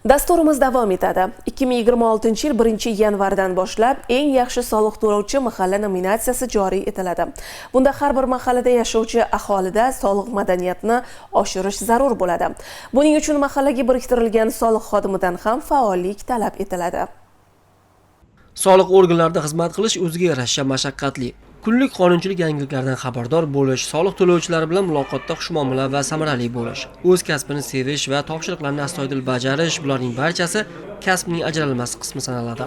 Dasturimiz davom etadi. 2026-yil 1-yanvardan boshlab eng yaxshi soliq to'lovchi mahalla nominatsiyasi joriy etiladi. Bunda har bir mahallada yashovchi aholida soliq madaniyatini oshirish zarur bo'ladi. Buning uchun mahallaga biriktirilgan soliq xodimidan ham faollik talab etiladi. Soliq organlarida xizmat qilish o'ziga yarasha mashaqqatli. Kunlik qonunchilik yangiliklaridan xabardor bo'lish, soliq to'lovchilari bilan muloqotda xushmuomala va samarali bo'lish, o'z kasbini sevish va topshiriqlarni astoydil bajarish bularning barchasi kasbning ajralmas qismi sanaladi.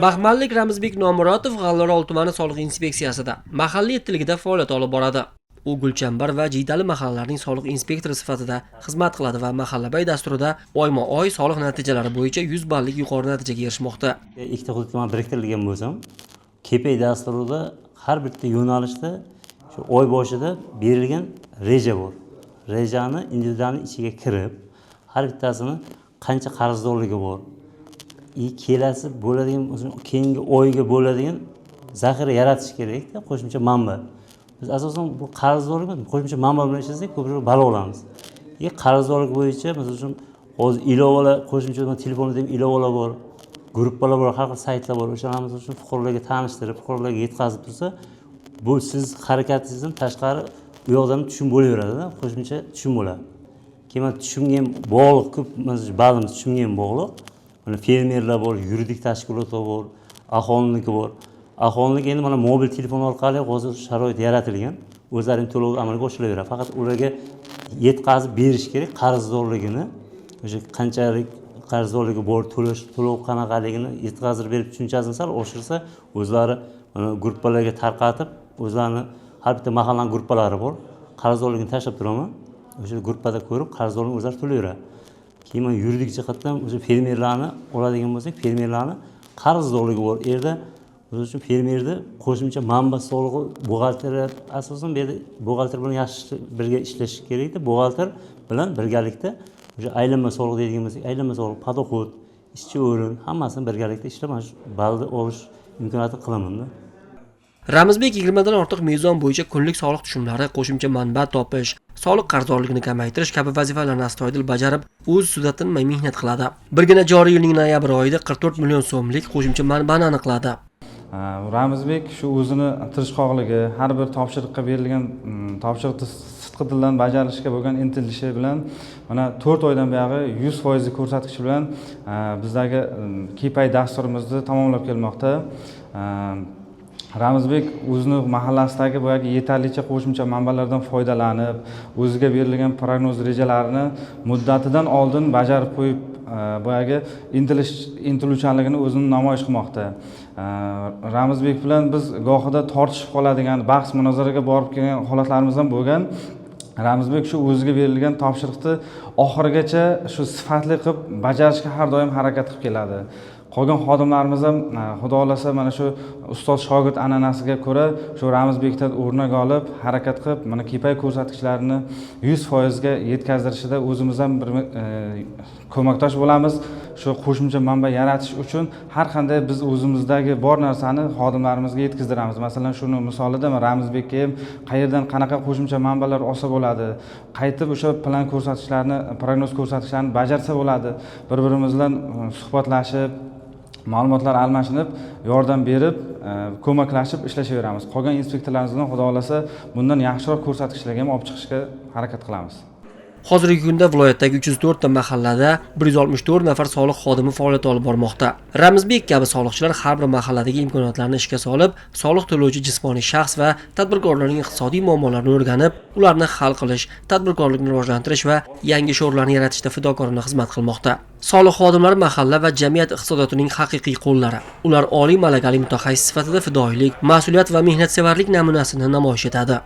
Baxmallik Ramizbek Nomurotov G'allaorol tumani soliq inspeksiyasida mahalliy ettiligida faoliyat olib boradi. U Gulchambar va Jiydali mahallalarining soliq inspektori sifatida xizmat qiladi va mahallabay dasturida oyma-oy soliq natijalari bo'yicha 100 ballik yuqori natijaga erishmoqda. Ikkita hududga biriktirilgan bo'lsam, KPI dasturida har bitta yo'nalishda shu oy boshida berilgan reja bor. Rejani individualning ichiga kirib, har bittasini qancha qarzdorligi bor, kelasi bo'ladigan, keyingi oyga bo'ladigan zaxira yaratish kerak-da, qo'shimcha manba. Biz asosan bu qarzdorlik qo'shimcha manba bilan ishlasak, ko'proq balo olamiz. Qarzdorlik bo'yicha, masalan, hozir ilovalar, qo'shimcha telefonda ham ilovalar bor. Gruppalar bor, har xil saytlar bor. O'shalarimiz uchun fuqarolarga tanishtirib, fuqarolarga yetkazib tursa, bu siz harakatingizdan tashqari u yoqdan tushum bo'laveradi-da, qo'shimcha tushum bo'ladi. Keyin tushumga ham bog'liq ko'p, ba'zimiz tushumga ham bog'liq. Mana fermerlar bor, yuridik tashkilotlar bor, aholiniki bor. Aholiniki endi mana mobil telefon orqali hozir sharoit yaratilgan. O'zlarining to'lovi amalga oshiraveradi. Faqat ularga yetkazib berish kerak qarzdorligini, o'sha qanchalik qarzdorligi bor, to'lov qanaqaligini yetkazib berib tushunchasini sal oshirsa, o'zlari gruppalarga tarqatib, o'zlarini har bitta mahallaning gruppalari bor. Qarzdorligini tashlab turaman. O'sha gruppada ko'rib, qarzdorligini o'zlari to'layveradi. Keyin yuridik jihatdan o'sha fermerlarni oladigan bo'lsak, fermerlarning qarzdorligi bor. Erda o'z uchun fermerda qo'shimcha manba solig'i buxgalteriya asosan bu yerda buxgalter bilan yaxshi birga ishlash kerak-da. Buxgalter bilan birgalikda o'sha aylanma soliq deydigan bo'lsak, aylanma soliq, padoxod, ishchi o'rin hammasini birgalikda ishlab, mana shu balni olish imkoniyatini qilaman-da. Ramizbek 20 dan ortiq mezon bo'yicha kunlik soliq tushumlari, qo'shimcha manba topish, soliq qarzdorligini kamaytirish kabi vazifalarni astoydil bajarib, o'z ustida tinmay mehnat qiladi. Birgina joriy yilning noyabr oyida 44 million so'mlik qo'shimcha manbani aniqladi. Ramizbek shu o'zini tirishqoqligi, har bir topshiriqqa berilgan topshiriqni sidqi dildan bajarishga bo'lgan intilishi bilan mana 4 oydan beri 100% ko'rsatkich bilan bizdagi KPI dasturimizni tamomlab kelmoqda. Ramizbek o'zining mahallasidagi boyagi yetarlicha qo'shimcha manbalardan foydalanib, o'ziga berilgan prognoz rejalarini muddatidan oldin bajarib qo'yib, boyagi intiluvchanligini o'zini namoyish qilmoqda. Ramizbek bilan biz gohida tortishib qoladigan, bahs munozaraga borib kelgan holatlarimiz ham bo'lgan. Ramizbek shu o'ziga berilgan topshiriqni oxirigacha shu sifatli qilib bajarishga har doim harakat qilib keladi. Qolgan xodimlarimiz ham xudo xolasa mana shu ustoz shogird an'anasiga ko'ra shu Ramizbekdan o'rnak olib, harakat qilib, mana KPI ko'rsatkichlarini 100% ga yetkazishida o'zimiz ham bir ko'makdosh bo'lamiz. Shu qo'shimcha manba yaratish uchun har qanday biz o'zimizdagi bor narsani xodimlarimizga yetkazdiramiz. Masalan, shuni misolida Ramizbekka ham qayerdan qanaqa qo'shimcha manbalar olsa bo'ladi, qaytib o'sha plan ko'rsatkichlarini, prognoz ko'rsatkichlarini bajarsa bo'ladi. Bir-birimiz bilan suhbatlashib, ma'lumotlar almashinib, yordam berib, ko'maklashib ishlashaveramiz. Qolgan inspektorlarimiz bilan xudo xolasa bundan yaxshiroq ko'rsatkichlarga ham olib chiqishga harakat qilamiz. Hozirgi kunda viloyatdagi 304 ta mahallada 164 nafar soliq xodimi faoliyat olib bormoqda. Ramizbek kabi soliqchilar har bir mahalladagi imkoniyatlarni ishga solib, soliq to'lovchi jismoniy shaxs va tadbirkorlarning iqtisodiy muammolarini o'rganib, ularni hal qilish, tadbirkorlikni rivojlantirish va yangi sho'rlarni yaratishda fidokorona xizmat qilmoqda. Soliq xodimlari mahalla va jamiyat iqtisodiyotining haqiqiy qo'llari. Ular oliy malakali mutaxassis sifatida fidoyilik, mas'uliyat va mehnatsevarlik namunasini namoyish etadi.